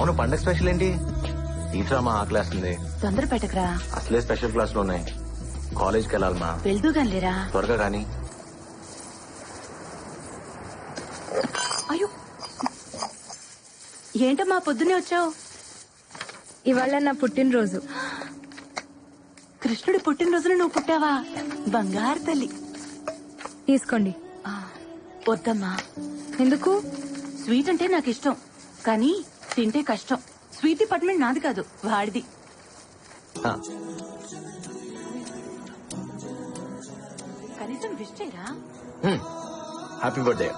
అవును, పండగ స్పెషల్ ఏంటి? టీచర్ మా ఆకలేస్తుంది. తొందర పెట్టకరా, అసలే స్పెషల్ క్లాసులు ఉన్నాయి. కాలేజ్కి వెళ్ళాలమ్మా. వెళ్తూ గానిలేరా. త్వరగా కానీ. అయ్యో, ఏంటమ్మా పొద్దునే వచ్చావు? ఇవాళ నా పుట్టినరోజు. కృష్ణుడి పుట్టినరోజున నువ్వు పుట్టావా? బంగారు తల్లి. తీసుకోండి. వద్దమ్మా. ఎందుకు? స్వీట్ అంటే నాకు ఇష్టం, కానీ తింటే కష్టం. స్వీట్ డిపార్ట్మెంట్ నాది కాదు, వాడిది. కనీసం విష్ చేయరా. Happy birthday.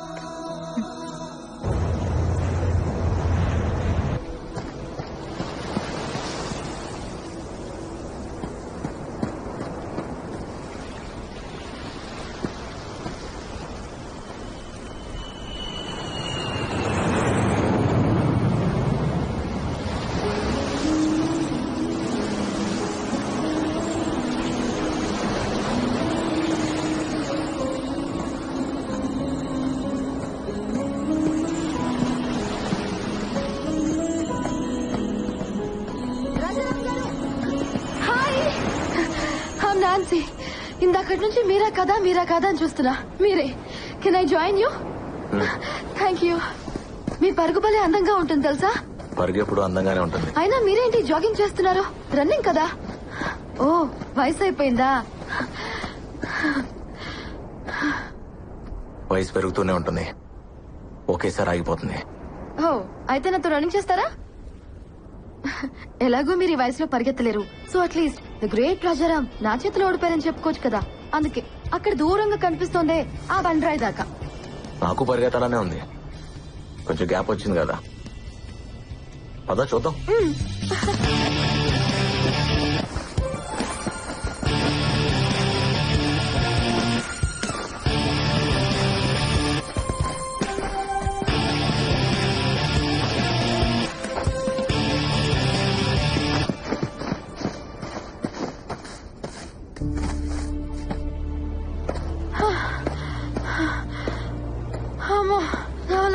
ఇందాకటి నుంచి మీరా కదా అని చూస్తున్నా. మీరే. Can I join you? Thank you. మీ పరుగు భలే అందంగా ఉంటుంది తెలుసా? పరుగు ఎప్పుడు అందంగానే ఉంటుంది. అయినా మీరేంటి జాగింగ్ చేస్తున్నారు? రన్నింగ్ కదా. ఓ, వయసు అయిపోయిందా? వయసు పెరుగుతూనే ఉంటుంది, ఒకేసారి ఆగిపోతుంది. ఓ, అయితే నాతో రన్నింగ్ చేస్తారా? ఎలాగో మీరు ఈ వయసులో పరిగెత్తలేరు, so at least the great Rajaram నా చేతిలో ఓడిపోయారని చెప్పుకోవచ్చు కదా. అందుకే అక్కడ దూరంగా కనిపిస్తోందే ఆ బండరాయి దాకా. నాకు పరిగెత్తాలనే ఉంది, కొంచెం గ్యాప్ వచ్చింది కదా. పద చూద్దాం.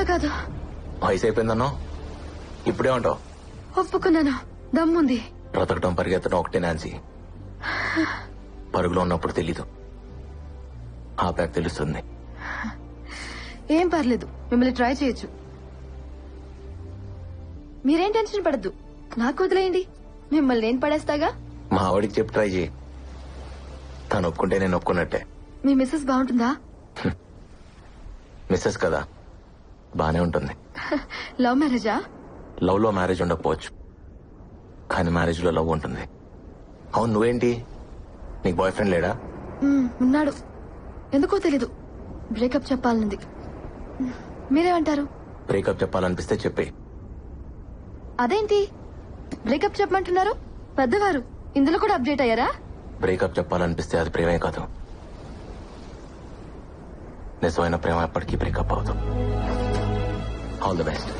కాదు, వయసు అయిపోయిందన్నో ఇప్పుడే ఉంటావు. ఒప్పుకున్నాను, దమ్ముంది. బ్రతకటం పరిగెత్తడం ఒకటే నాన్సీ. పరుగులో ఉన్నప్పుడు తెలీదు, ఆపాక తెలుస్తుంది. ఏం పర్లేదు, మిమ్మల్ని ట్రై చేయొచ్చు. మీరేం టెన్షన్ పడద్దు, నాకు వదిలేయండి, మిమ్మల్ని నేను పడేస్తాగా. మా ఆవిడికి చెప్పి ట్రై చేయి, తను ఒప్పుకుంటే నేను ఒప్పుకున్నట్టే. మీ మిస్సెస్ బాగుంటుందా? మిస్సెస్ కదా, బానే ఉంటుంది. లవ్ మ్యారేజా? లవ్ లో మ్యారేజ్ ఉండకపోవచ్చు, కానీ మ్యారేజ్ లో లవ్ ఉంటుంది. అవును, నువ్వేంటి, నీకు బాయ్ ఫ్రెండ్ లేడా? ఉన్నాడు, ఎందుకో తెలీదు, బ్రేకప్ చెప్పాలనుంది. మీరేమంటారు? బ్రేకప్ చెప్పాలనిపిస్తే చెప్పే. అదేంటి బ్రేకప్ చెప్పమంటున్నారు? పెద్దవారు ఇందులో కూడా అప్డేట్ అయ్యారా? బ్రేకప్ చెప్పాలనిపిస్తే అది ప్రేమే కాదు, నిజమైన ప్రేమ ఎప్పటికీ బ్రేకప్ అవుతాం. All the best.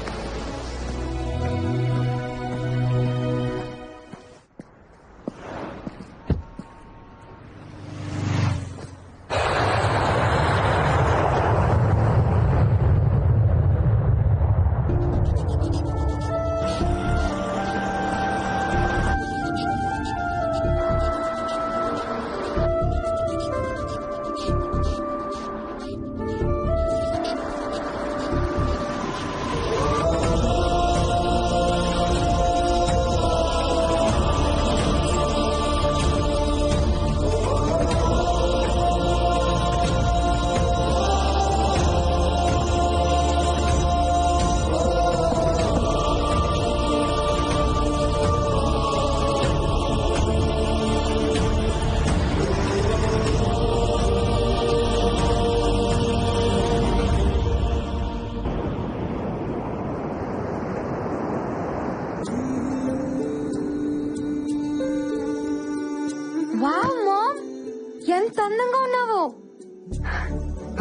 ఎంత అందంగా ఉన్నావో.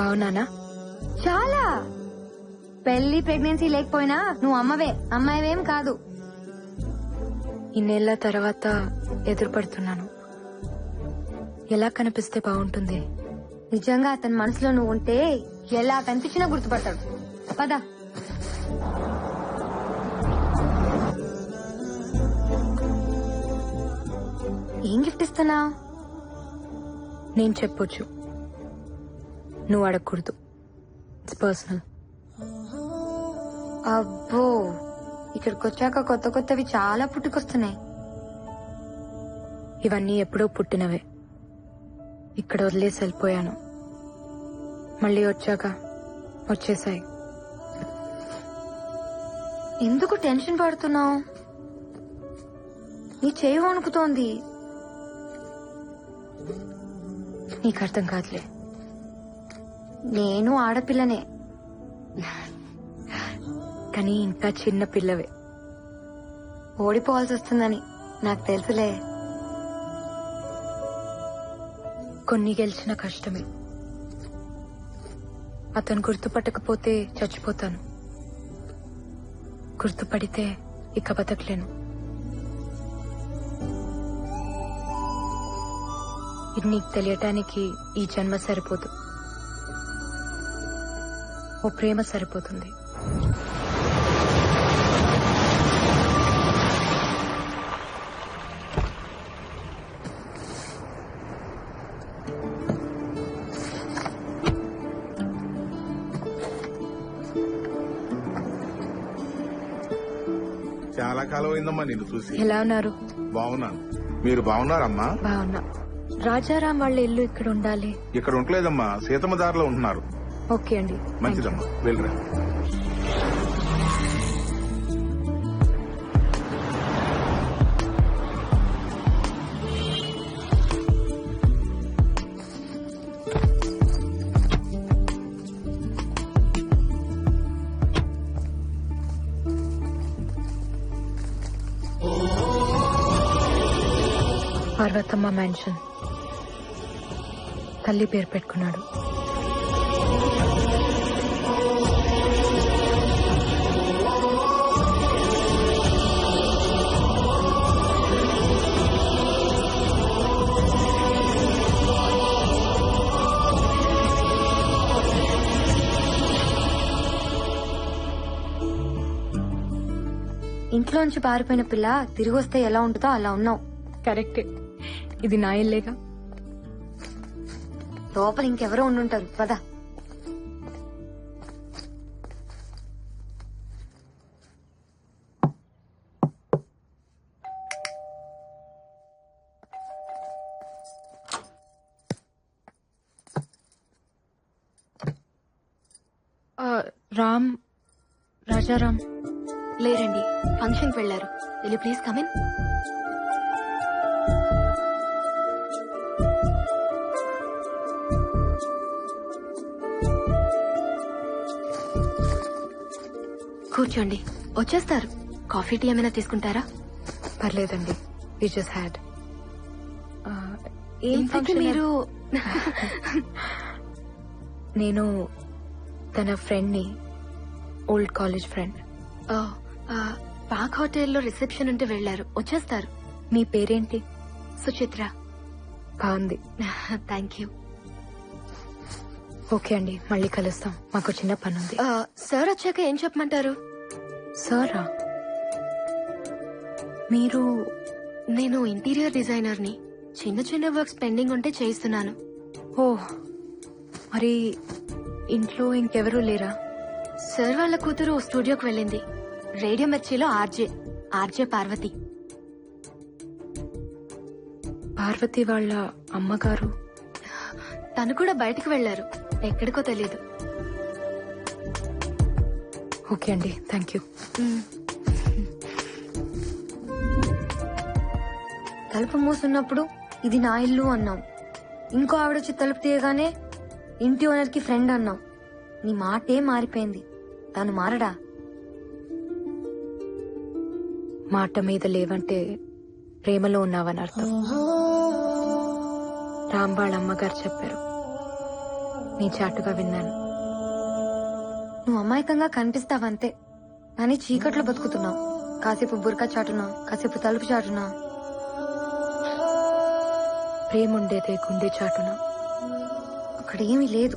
అవునానా? చాలా. పెళ్లి ప్రెగ్నెన్సీ లేకపోయినా నువ్వు అమ్మాయివేం కాదు. ఇన్నేళ్ల తర్వాత ఎదురుపడుతున్నాను. ఎలా కనిపిస్తే బాగుంటుంది? నిజంగా అతని మనసులో నువ్వు ఉంటే ఎలా కనిపించినా గుర్తుపడతాడు. పద. ఏం గిఫ్ట్ ఇస్తున్నా? నేను చెప్పొచ్చు, నువ్వు అడగకూడదు. It's personal. అబ్బో, ఇక్కడికి వచ్చాక కొత్త కొత్తవి చాలా పుట్టుకొస్తున్నాయి. ఇవన్నీ ఎప్పుడో పుట్టినవే. ఇక్కడ వదిలేసి వెళ్ళిపోయాను, మళ్ళీ వచ్చాక వచ్చేసాయి. ఎందుకు టెన్షన్ పడుతున్నావు? నీ చేయి వణుకుతోంది. నీకు అర్థం కాదులే. నేను ఆడపిల్లనే, కానీ ఇంకా చిన్న పిల్లవే. ఓడిపోవాల్సి వస్తుందని నాకు తెలుసులే. కొన్ని గెలిచిన కష్టమే. అతను గుర్తుపట్టకపోతే చచ్చిపోతాను, గుర్తుపడితే ఇక బతకలేను. ఇది నీకు తెలియటానికి ఈ జన్మ సరిపోదు, ఓ ప్రేమ సరిపోతుంది. చాలా కాలం అయిందమ్మా నిన్ను చూసి. ఎలా ఉన్నారు? బాగున్నాను, మీరు బాగున్నారమ్మా? బాగున్నా. రాజారాం వాళ్ళ ఇల్లు ఇక్కడ ఉండాలి. ఇక్కడ ఉండలేదమ్మా, సీతమ్మ దారిలో ఉంటున్నారు. ఓకే అండి, మంచిదమ్మా, వెళ్ళరా. పార్వతమ్మ మ్యాన్షన్. తల్లి పేరు పెట్టుకున్నాడు. ఇంట్లోంచి పారిపోయిన పిల్ల తిరిగి వస్తే ఎలా ఉంటుందో అలా ఉన్నావు. కరెక్టే, ఇది నా ఇల్లేగా. లోపల ఇంకెవరో ఉండుంటారు, పద. రామ్, రాజారాం లేరండి, ఫంక్షన్ కి వెళ్లారు. Will you please come in? కూర్చోండి, వచ్చేస్తారు. కాఫీ టీ ఏమైనా తీసుకుంటారా? పర్లేదండి, వి జస్ట్ హ్యాడ్. ఇంతకీ మీరు? నేను తన ఫ్రెండ్ ని, ఓల్డ్ కాలేజ్ ఫ్రెండ్. పాక్ హోటల్లో రిసెప్షన్ ఉంటే వెళ్లారు, వచ్చేస్తారు. మీ పేరేంటి? సుచిత్ర. బాగుంది. Thank you. ఓకే అండి, మళ్ళీ కలుస్తాం, మాకు చిన్న పని ఉంది. సార్ వచ్చాక ఏం చెప్పమంటారు? సారా? మీరు? నేను ఇంటీరియర్ డిజైనర్ ని. చిన్న చిన్న వర్క్స్ పెండింగ్ ఉంటే చేయిస్తున్నాను. ఓ, మరి ఇంట్లో ఇంకెవరూ లేరా? సార్ వాళ్ళ కూతురు స్టూడియోకి వెళ్ళింది. రేడియో మిర్చిలో ఆర్జే పార్వతి. పార్వతి వాళ్ళ అమ్మగారు? తను కూడా బయటకు వెళ్లారు, ఎక్కడికో తెలియదు. ఓకే అండి, థ్యాంక్ యూ. తలుపు మూసున్నప్పుడు ఇది నా ఇల్లు అన్నాం. ఇంకో ఆవిడొచ్చి తలుపు తీయగానే ఇంటి ఓనర్ కి ఫ్రెండ్ అన్నాం. నీ మాటే మారిపోయింది, తను మారడా? మాట మీద లేవంటే ప్రేమలో ఉన్నావని అర్థం. రామ్ వాళ్ళ అమ్మగారు చెప్పారు, నీ చాటుగా విన్నాను. నువ్వు అమాయకంగా కనిపిస్తావంతే, కానీ చీకట్లో బతుకుతున్నావు. కాసేపు బురకా చాటునా, కాసేపు తలుపు చాటునా. ప్రేమ ఉండేదే గుండె చాటున. అక్కడ ఏమీ లేదు.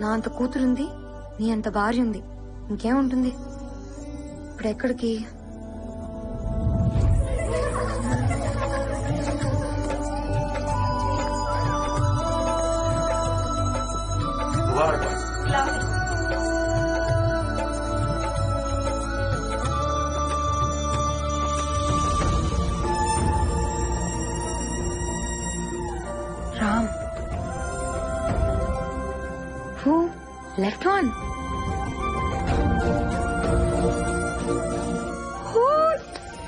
నా అంత కూతురుంది, నీ అంత భార్య ఉంది, ఇంకేముంటుంది? ఇప్పుడు ఎక్కడికి? Left one.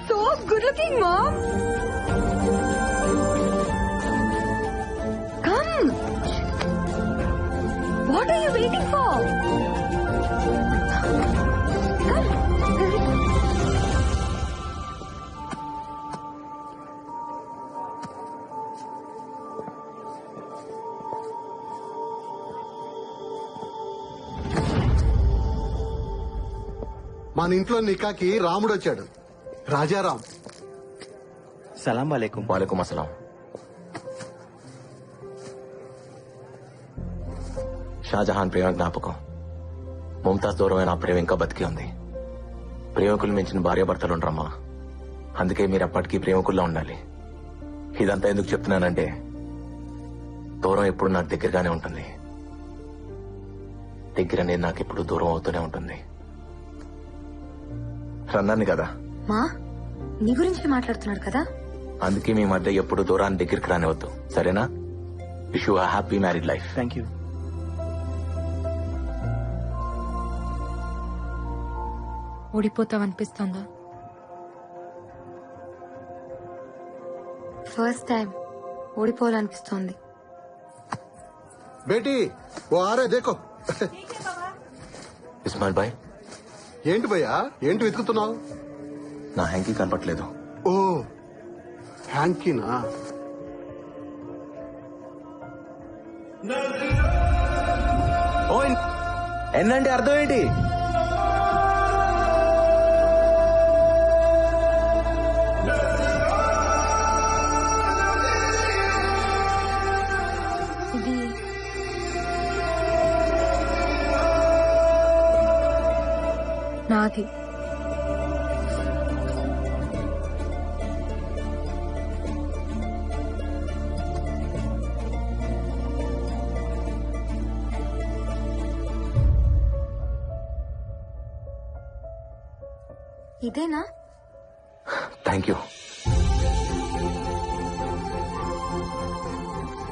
So good looking mom. Come. What are you waiting for? Come. మన ఇంట్లో నికాకి రాముడు వచ్చాడు. రాజారాం. సలాం వాలేకుం. వాలేకుం అస్సలాం. షాజహాన్ ప్రేమ జ్ఞాపకం. ముంతాజ్ దూరమైన ఆ ప్రేమ ఇంకా బతికి ఉంది. ప్రేమికులు మించిన భార్యాభర్తలు ఉండరమ్మా. అందుకే మీరు అప్పటికీ ప్రేమికుల్లో ఉండాలి. ఇదంతా ఎందుకు చెప్తున్నానంటే దూరం ఎప్పుడు నాకు దగ్గరగానే ఉంటుంది. దగ్గర అనేది నాకు ఎప్పుడు దూరం అవుతూనే ఉంటుంది. అన్నాను కదా, మా నీ గురించి మాట్లాడుతున్నాడు కదా. అందుకే మీ మధ్య ఎప్పుడు దూరాన్ని దగ్గరికి రానివద్దు, సరేనా? Wish you happy married life. Thank you. ఓడిపోతావనిపిస్తోందా? ఫస్ట్ టైం ఓడిపోవాలనిపిస్తోంది. బేటీ ఓ ఆరే దేకో. ఇస్మాయిల్ భాయ్, ఏంటి భయ్యా, ఏంటి వెతుకుతున్నావు? నా హ్యాంకీ కనపట్లేదు. ఓ హ్యాంకీనా? ఎన్నంటే అర్థం ఏంటి? ఇది నాది. ఇదేనా? Thank you.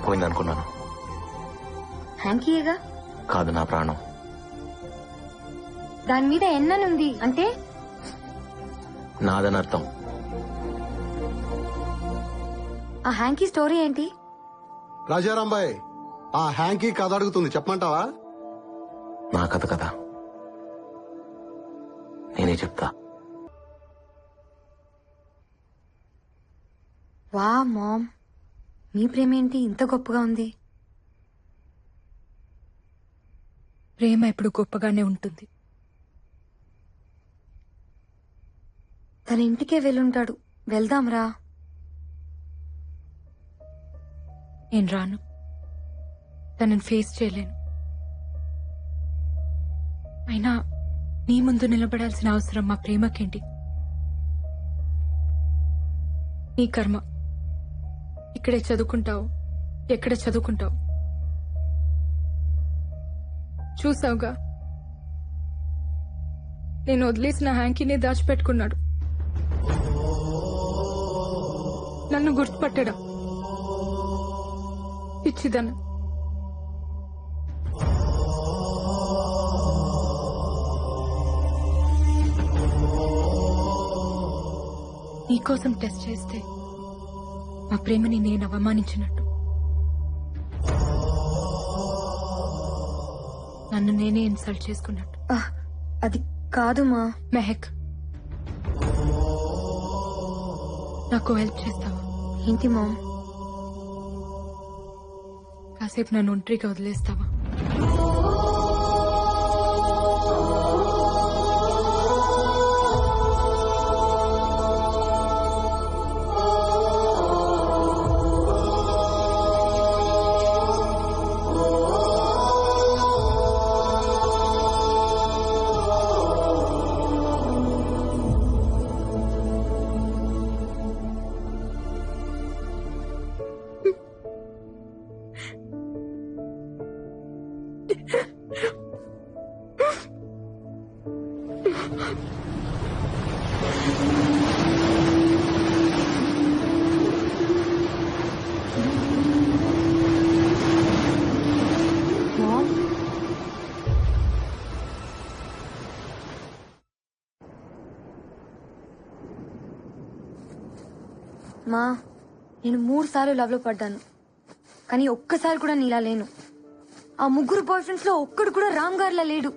పోయిందనుకున్నాను. హ్యాంకీయేగా. కాదు, నా ప్రాణం. దాని మీద ఎన్ననుంది అంటే నాదని అర్థం. ఆ హ్యాంకీ స్టోరీ ఏంటి? రాజారాం బాయ్, ఆ హ్యాంకీ కథ అడుగుతుంది, చెప్పమంటావా? నా కథ కదా, నేనే చెప్తా. వా మామ్, మీ ప్రేమ ఏంటి ఇంత గొప్పగా ఉంది? ప్రేమ ఎప్పుడు గొప్పగానే ఉంటుంది. తన ఇంటికే వెళ్ళుంటాడు. వెళ్దాంరా. నేను రాను. తనని ఫేస్ చేయలేను. అయినా నీ ముందు నిలబడాల్సిన అవసరం మా ప్రేమకేంటి? నీ కర్మ. ఇక్కడే చదువుకుంటావు, ఎక్కడ చదువుకుంటావు. చూసావుగా, నేను వదిలేసిన హ్యాంకీనే దాచిపెట్టుకున్నాడు. నన్ను గుర్తుపట్టడం పిచ్చిదన్న. నీకోసం టెస్ట్ చేస్తే మా ప్రేమని నేను అవమానించినట్టు. నన్ను నేనే ఇన్సల్ట్ చేసుకున్నట్టు. అది కాదు మా. మెహక్, నాకు హెల్ప్ చేస్తావా? ఏంటి మామ్? కాసేపు నన్ను ఒంటరిగా వదిలేస్తావా? మా నేను 3 సార్లు లవ్ లో పడ్డాను, కానీ ఒక్కసారి కూడా నీలా లేను. ఆ 3 బాయ్ ఫ్రెండ్స్ లో ఒక్కడు కూడా రామ్ గారిలా లేడు.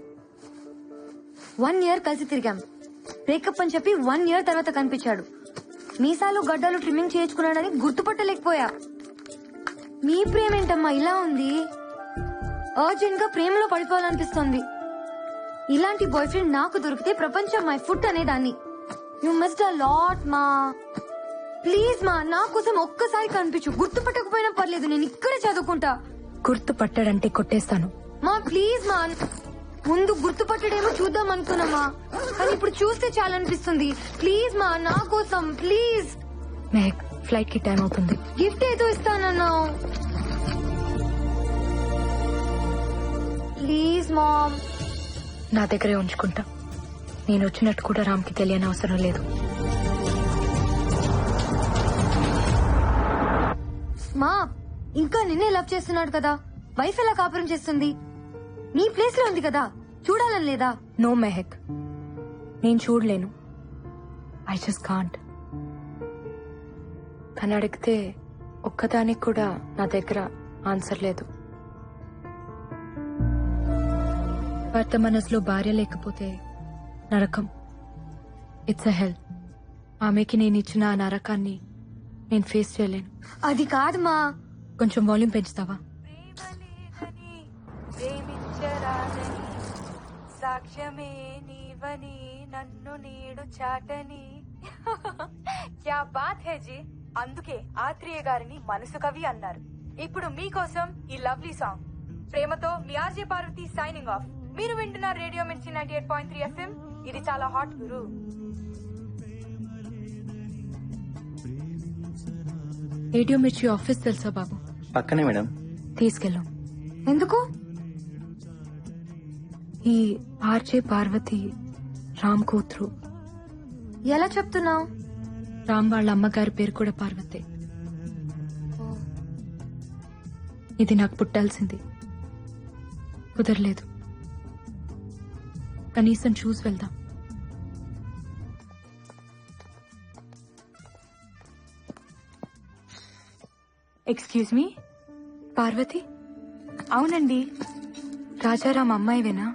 1 year కలిసి తిరిగాం. బ్రేకప్ అని చెప్పి 1 year తర్వాత కనిపించాడు. మీసాలు గడ్డలు ట్రిమ్మింగ్ చేయించుకున్నాడని గుర్తుపట్టలేకపోయా. మీ ప్రేమ ఏంటమ్మా ఇలా ఉంది? అర్జెంట్ గా ప్రేమలో పడిపోవాలనిపిస్తోంది. ఇలాంటి బాయ్ ఫ్రెండ్ నాకు దొరికితే ప్రపంచం మై ఫుట్ అనేదాన్ని. యు మిస్డ్ అ లాట్ మా. ప్లీజ్ మా, నా కోసం ఒక్కసారి కనిపించు. గుర్తుపట్టకపోయినా పర్లేదు, నేను ఇక్కడే చదువుకుంటా. గుర్తుపట్టాడంటే కొట్టేస్తాను. మా ప్లీజ్ మా, ముందు గుర్తుపట్టడేమో చూద్దాం అనుకున్నామా, కానీ ఇప్పుడు చూస్తే చాలా అనిపిస్తుంది. ప్లీజ్ మా, నా కోసం ప్లీజ్. మెహక్, ఫ్లైట్ కి టైం అవుతుంది. గిఫ్ట్ ఏదో ఇస్తానన్నావు. Please ma'am. నా దగ్గరే ఉంచుకుంటా. నేను వచ్చినట్టు కూడా రామ్కి తెలియని అవసరం లేదు. మా, ఇంకా నిన్నే లవ్ చేస్తున్నాడు కదా, వైఫ్ ఎలా కాపురం చేస్తుంది? నీ ప్లేస్ లో ఉంది కదా, చూడాలని లేదా? నో మెహక్, నేను చూడలేను. I just can't. తను అడిగితే ఒక్కదానికి కూడా నా దగ్గర ఆన్సర్ లేదు. భర్త మనసులో భార్య లేకపోతే నరకం. ఇట్స్ అ హెల్. ఆమెకి నేను ఇచ్చిన ఆ నరకాన్ని నేను ఫేస్ చేయలేను. అది కాదు మా. కొంచెం వాల్యూమ్ పెంచుతావా? సాక్ష్యమే నీవని నన్ను నీడు చాటని. క్యా బాత్ హే జీ. అందుకే ఆత్రేయ గారిని మనసు కవి అన్నారు. ఇప్పుడు మీకోసం ఈ లవ్లీ సాంగ్. ప్రేమతో మీ ఆర్జే పార్వతి సైనింగ్ ఆఫ్. మీరు వింటున్నారు రేడియో మిర్చి 98.3 FM. ఇది చాలా హాట్ గురు. రేడియో మిర్చి ఆఫీస్ తెలుసా బాబు? పక్కనే మేడం. తీసుకెళ్ళు. ఎందుకు? ఈ ఆర్జే పార్వతి రామ్ కూతురు. ఎలా చెప్తున్నావు? రామ్ వాళ్ళ అమ్మగారి పేరు కూడా పార్వతే. ఇది నాకు పుట్టాల్సింది, కుదరలేదు. కనీసం చూసి వెళ్దాం. Excuse me. పార్వతి? అవునండి. రాజారాం అమ్మాయివేనా?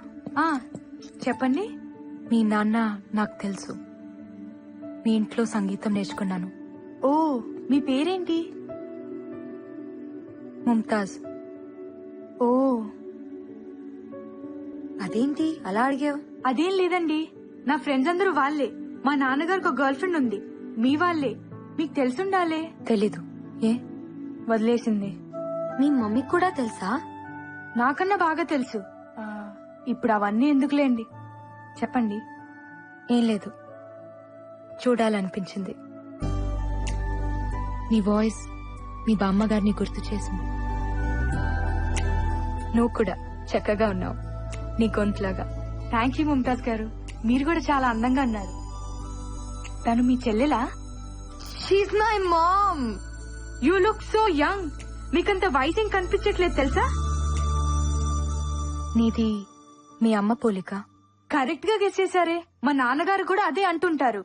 చెప్పండి. మీ నాన్న నాకు తెలుసు. మీ ఇంట్లో సంగీతం నేర్చుకున్నాను. ఓ, మీ పేరేంటి? ముంతాజ్. ఓ, అదేంటి అలా అడిగావు? అదేం లేదండి, నా ఫ్రెండ్స్ అందరూ వాళ్ళే. మా నాన్నగారికి ఒక గర్ల్ ఫ్రెండ్ ఉంది, మీ వాళ్ళే. మీకు తెలుసుండాలే. తెలీదు. ఏ? వదిలేసింది. మీ మమ్మీకి కూడా తెలుసా? నాకన్నా బాగా తెలుసు. ఇప్పుడు అవన్నీ ఎందుకులేండి, చెప్పండి. ఏం లేదు, చూడాలనిపించింది. నీ వాయిస్ మీ బామ్మగారిని గుర్తు చేసింది. నువ్వు కూడా చక్కగా ఉన్నావు, నీ గొంతులాగా. థ్యాంక్ యూ ముంతాజ్ గారు, మీరు కూడా చాలా అందంగా ఉన్నారు. తను మీ చెల్లెలా? She's my mom. You look so young. మీకంత వయసు కనిపించట్లేదు తెలుసా? నీది మీ అమ్మ పోలిక. కరెక్ట్ గా గెస్ చేశారే. మా నాన్నగారు కూడా అదే అంటుంటారు.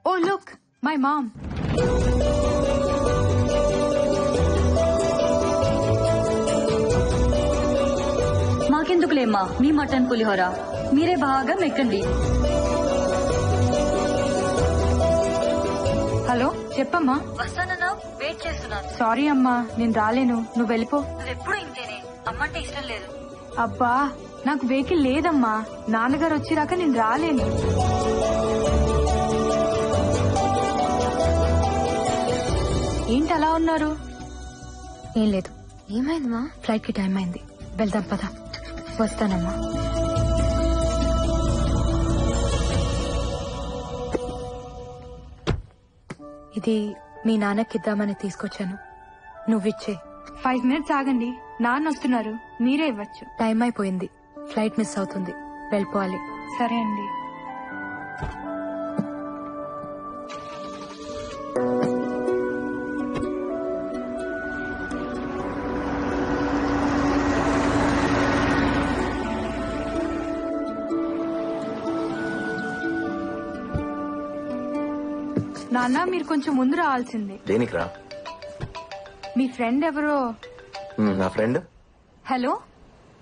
Oh look, my mom. మాకెందుకులేమ్మా మీ మటన్ పులిహోర, మీరే బాగా మెక్కండి. హలో, చెప్పమ్మా. వస్తానన్నా, వెయిట్ చేస్తున్నాను. సారీ అమ్మా, నేను రాలేను, నువ్వు వెళ్ళిపో. నువ్వెప్పుడు ఇంతేనే, అమ్మంటే ఇష్టం లేదు. అబ్బా, నాకు వెహికల్ లేదమ్మా. నాన్నగారు వచ్చిరాక నేను రాలేను. ఏంటి అలా ఉన్నారు? ఏం లేదు. ఏమైందమ్మా? ఫ్లైట్ కి టైం అయింది, వెళ్దాం పద. వస్తానమ్మా. ఇది మీ నాన్నకిద్దామని తీసుకొచ్చాను, నువ్విచ్చే. 5 minutes ఆగండి, నాన్న వస్తున్నారు, మీరే ఇవ్వచ్చు. టైం అయిపోయింది, ఫ్లైట్ మిస్ అవుతుంది, వెళ్ళిపోవాలి. సరే అండి. నాన్న మీరు కొంచెం ముందు రావాల్సింది. దేనికి రా? మీ ఫ్రెండ్ ఎవరో. నా ఫ్రెండ్. హలో,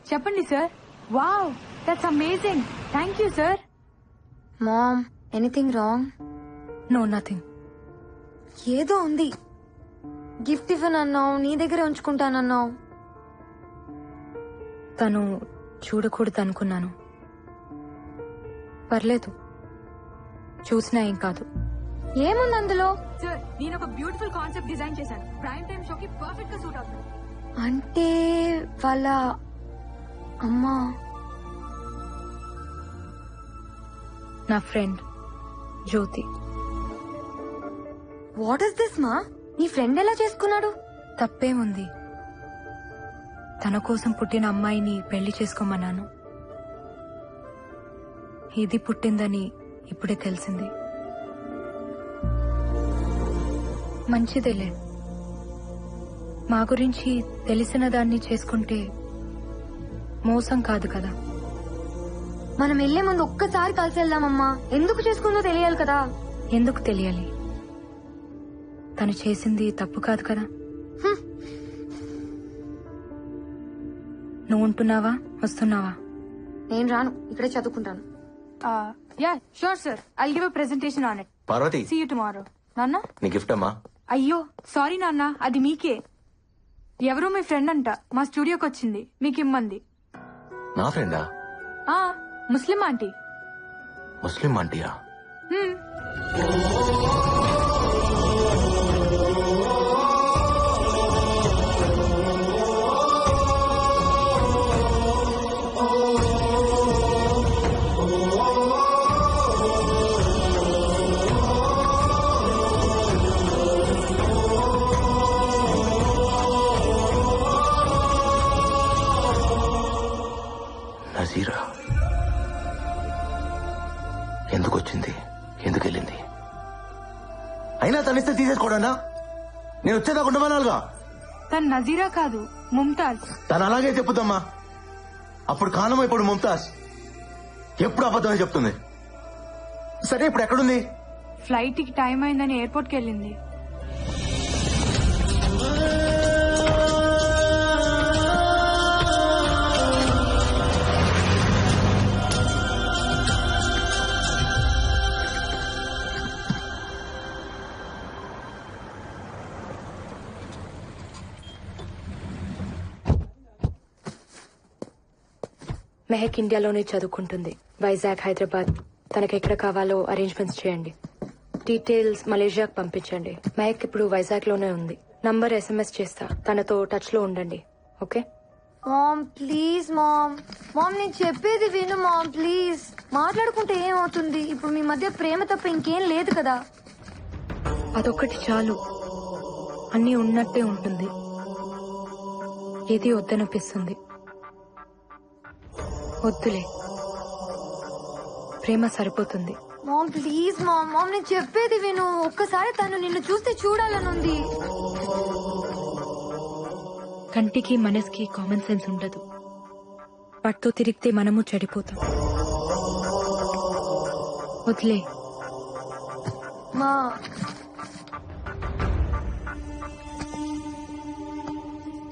చెప్పండి sir. Wow, that's amazing. Thank you sir. Mom, anything wrong? No, nothing. ఏదో ఉంది. గిఫ్ట్ ఇవ్వనన్నావు, నీ దగ్గరే ఉంచుకుంటానన్నావు. తను చూడకూడదు అనుకున్నాను. పర్లేదు, చూసినా ఏం కాదు. ఏముంది అందులో? సార్, నేను ఒక బ్యూటిఫుల్ కాన్సెప్ట్ డిజైన్ చేశాను. ప్రైమ్ టైమ్ షోకి పర్ఫెక్ట్ గా సూట్ అవుతుంది. అంటే వాళ్ళ అమ్మా నా ఫ్రెండ్ జ్యోతి. వాట్ ఇస్ దిస్ మా? నీ ఫ్రెండ్ ఎలా చేసుకున్నాడు? తప్పేముంది? తన కోసం పుట్టిన అమ్మాయిని పెళ్లి చేసుకోమన్నాను. ఇది పుట్టిందని ఇప్పుడే తెలిసింది. మంచిదేలే. మా గురించి తెలిసిన దాన్ని చేసుకుంటే మోసం కాదు కదా. మనం వెళ్లే ముందు ఒక్కసారి కలిసి వెళ్దామమ్మా. ఎందుకు చేసుకుందో తెలియాలి కదా. ఎందుకు తెలియాలి? తను చేసింది తప్పు కాదు కదా. నువ్వు ఉంటున్నావా, వస్తున్నావా? నేను రాను, ఇక్కడే చదువుకుంటాను. Yeah sure sir, I'll give a presentation on it. Parvathi, see you tomorrow. నాన్న, నీ గిఫ్ట్ అమ్మా. అయ్యో సారీ నాన్న, అది మీకే. ఎవరో మీ ఫ్రెండ్ అంట, మా స్టూడియోకి వచ్చింది, మీకు ఇమ్మంది. నా ఫ్రెండా? ముస్లిం ఆంటీ. ముస్లిం ఆంటీయా? నజీరా ఎందుకు వచ్చింది, ఎందుకు వెళ్ళింది? అయినా తనిస్తే తీసేసుకోవడానా? నేను వచ్చేదాకా ఉండమనాలుగా. తను నజీరా కాదు, ముంతాజ్. తను అలాగే చెప్పుదమ్మా. అప్పుడు కానమో ఇప్పుడు ముంతాజ్. ఎప్పుడు అబద్ధమే చెప్తుంది. సరే, ఇప్పుడు ఎక్కడుంది? ఫ్లైట్ కి టైం అయిందని ఎయిర్పోర్ట్ కి వెళ్ళింది. మెహక్ ఇండియాలోనే చదువుకుంటుంది. వైజాగ్, హైదరాబాద్, తనకెక్కడ కావాలో అరేంజ్మెంట్స్ చేయండి. డీటెయిల్స్ మలేషియాకి పంపించండి. మెహక్ ఇప్పుడు వైజాగ్ లోనే ఉంది. నంబర్ SMS చేస్తా, తనతో టచ్ లో ఉండండి. Okay? Mom please mom. Mom, నేను చెప్పేది విను మామ్ ప్లీజ్. మాట్లాడుకుంటే ఏమవుతుంది? ఇప్పుడు మీ మధ్య ప్రేమ తప్ప ఇంకేం లేదు కదా. అదొక్కటి చాలు, అన్నీ ఉన్నట్టే ఉంటుంది. ఏది వద్దనిపిస్తుంది. వద్దులే, ప్రేమ సరిపోతుంది. Ma'am please mom. మామ్, నేను చెప్పేది విను. ఒక్కసారి తను నిన్ను చూస్తే చూడాలనుంది. కంటికి మనసుకి కామన్ సెన్స్ ఉండదు. వాటితో తిరిగితే మనము చెడిపోతాం. వదిలే. మా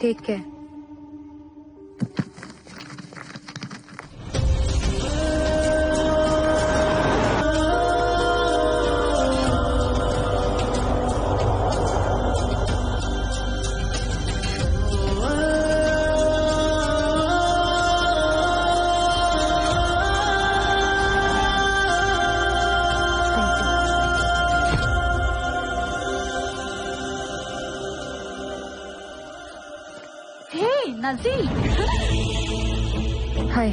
take care. Nazir, hi.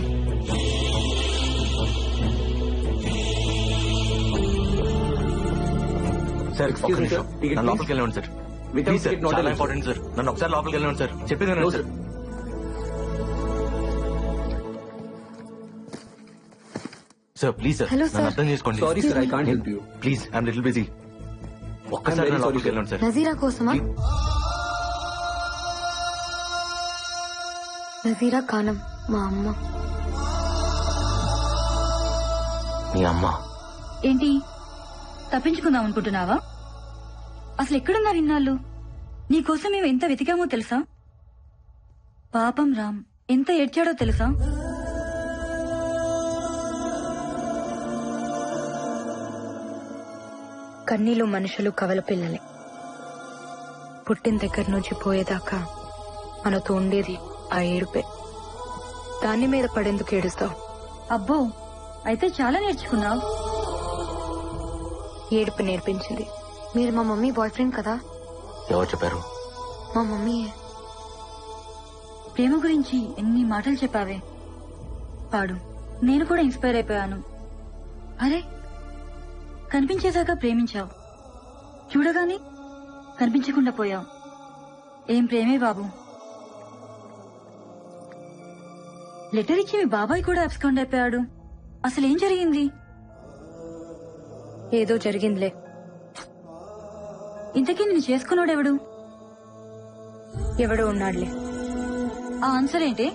Sir, ఒక్క నిమిషం. నన్ను లోపలికి వెళ్ళండి సార్. ప్లీజ్ సార్, చాలా ఇంపార్టెంట్ సార్. నన్ను ఒకసారి లోపలికి వెళ్ళండి సార్. చెప్పింది వినండి sir. Sir please sir, Hello, నన్ను sir. అర్థం చేసుకోండి. Sorry, sir, I can't help you. Please, I'm little busy. ఒక్కసారి very నన్ను sorry, లోపలికి sir. వెళ్ళండి సార్. నజీరా కోసమా? నజీరా కానం మా అమ్మ. మీ అమ్మ? ఏంటి తప్పించుకుందాం అనుకుంటున్నావా? అసలు ఎక్కడున్నారు ఇన్నాళ్ళు? నీకోసం మేము ఎంత వెతికామో తెలుసా? పాపం రామ్ ఎంత ఏడ్చాడో తెలుసా? కన్నీలు మనుషులు కవల పిల్లలే. పుట్టిన దగ్గర నుంచి పోయేదాకా మనతో ఉండేది ఆ ఏడుపే. దాని మీద పడేందుకు ఏడుస్తావు? అబ్బో, అయితే చాలా నేర్చుకున్నావు. ఏడుపు నేర్పించింది. మీరు మా మమ్మీ బాయ్ ఫ్రెండ్ కదా? ఎవరు చెప్పారు? మా మమ్మీయే. ప్రేమ గురించి ఎన్ని మాటలు చెప్పావే. పాడు. నేను కూడా ఇన్స్పైర్ అయిపోయాను. అరే, కనిపించేశాక ప్రేమించావు, చూడగానే కనిపించకుండా పోయావు. ఏం ప్రేమే బాబు. లెటర్ ఇచ్చి మీ బాబాయ్ కూడా అబ్స్కాండ్ అయిపోయాడు. అసలేం జరిగింది? ఏదో జరిగిందిలే. ఇంతకీ నేను చేసుకున్నాడెవడు? ఎవడో ఉన్నాడులే. ఆ ఆన్సర్ ఏంటే?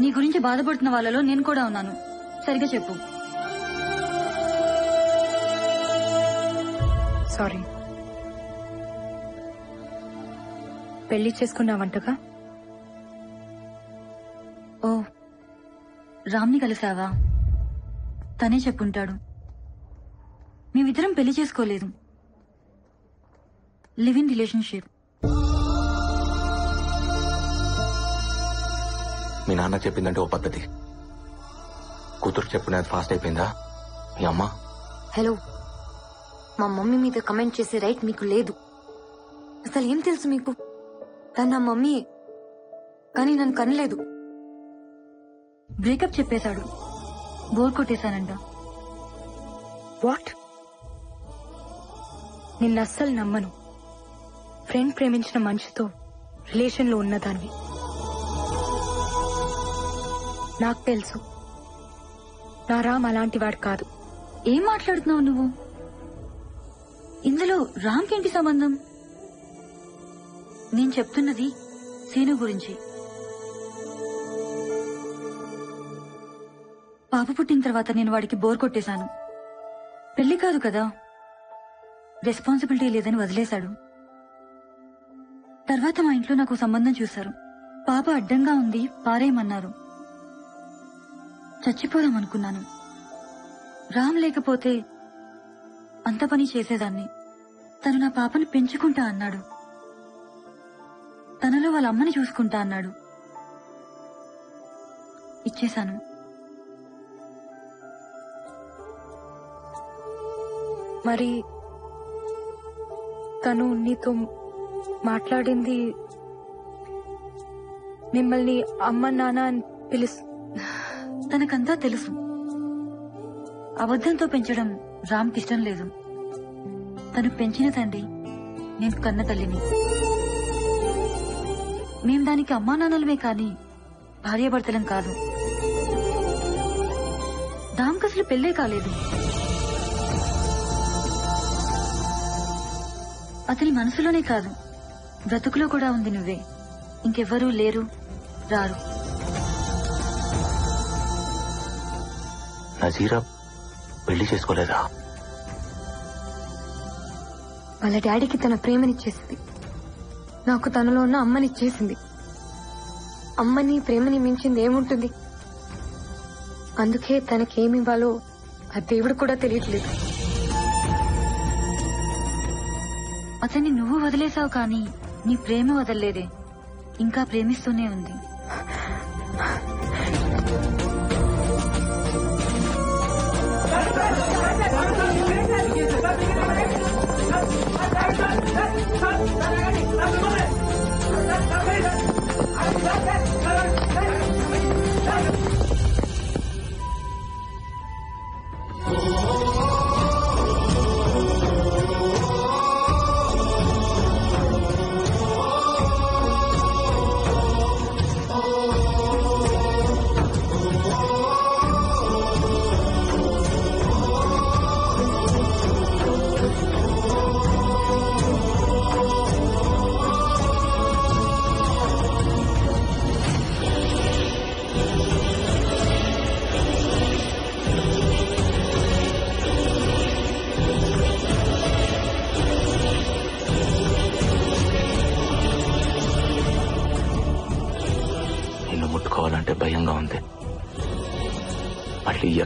నీ గురించి బాధపడుతున్న వాళ్ళలో నేను కూడా ఉన్నాను. సరిగా చెప్పు. సారీ. పెళ్లి చేసుకున్నావంటగా? ఓ, రామ్ని కలిసావా? తనే చెప్పుంటాడు. మేమిద్దరం పెళ్లి చేసుకోలేదు, లివ్ ఇన్ రిలేషన్షిప్. మీ నాన్న చెప్పిందంటే ఓ పద్ధతి, కూతురు చెప్పుకునేది ఫాస్ట్ అయిపోయిందా మీ అమ్మ? హలో, మా మమ్మీ మీద కమెంట్ చేసే రైట్ మీకు లేదు. అసలు ఏం తెలుసు మీకు? తను నా మమ్మీయే, కానీ నన్ను కనలేదు. బ్రేకప్ చెప్పేశాడు. బోర్ కొట్టేశానంట. వాట్? నిన్నస్సలు నమ్మను. ఫ్రెండ్ ప్రేమించిన మనిషితో రిలేషన్ లో ఉన్నదాన్ని. నాకు తెలుసు నా రామ్ అలాంటి వాడు కాదు. ఏం మాట్లాడుతున్నావు నువ్వు? ఇందులో రామ్కేంటి సంబంధం? నేను చెప్తున్నది సీను గురించి. పాప పుట్టిన తర్వాత నేను వాడికి బోర్ కొట్టేశాను. పెళ్లి కాదు కదా, రెస్పాన్సిబిలిటీ లేదని వదిలేశాడు. తర్వాత మా ఇంట్లో నాకు సంబంధం చూశారు. పాప అడ్డంగా ఉంది, పారేయమన్నారు. చచ్చిపోదామనుకున్నాను. రామ్ లేకపోతే అంత పని చేసేదాన్ని. తను నా పాపను పెంచుకుంటా అన్నాడు. తనలో వాళ్ళ అమ్మని చూసుకుంటా అన్నాడు. ఇచ్చేశాను. మరి తను నీతో మాట్లాడింది, మిమ్మల్ని అమ్మ నాన్న అని పిలుసు? తనకంతా తెలుసు. అబద్ధంతో పెంచడం రామ్కిష్టం లేదు. తను పెంచిన తండ్రి, నేను కన్న తల్లిని. మేం దానికి అమ్మా నాన్నలమే కాని భార్యాభర్తలం కాదు. రామ్కి అసలు పెళ్ళే కాలేదు. అతని మనసులోనే కాదు, బ్రతుకులో కూడా ఉంది నువ్వే. ఇంకెవ్వరూ లేరు, రారు. నజీరా పెళ్లి చేసుకోలేదా? వాళ్ళ డాడీకి తన ప్రేమనిచ్చేసింది, నాకు తనలో ఉన్న అమ్మనిచ్చేసింది. అమ్మని ప్రేమని మించింది ఏముంటుంది? అందుకే తనకేమివ్వాలో ఆ దేవుడు కూడా తెలియట్లేదు. అతన్ని నువ్వు వదిలేసావు కానీ నీ ప్రేమ వదలలేదే, ఇంకా ప్రేమిస్తూనే ఉంది.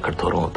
అక్కడ దూరం అవుతుంది.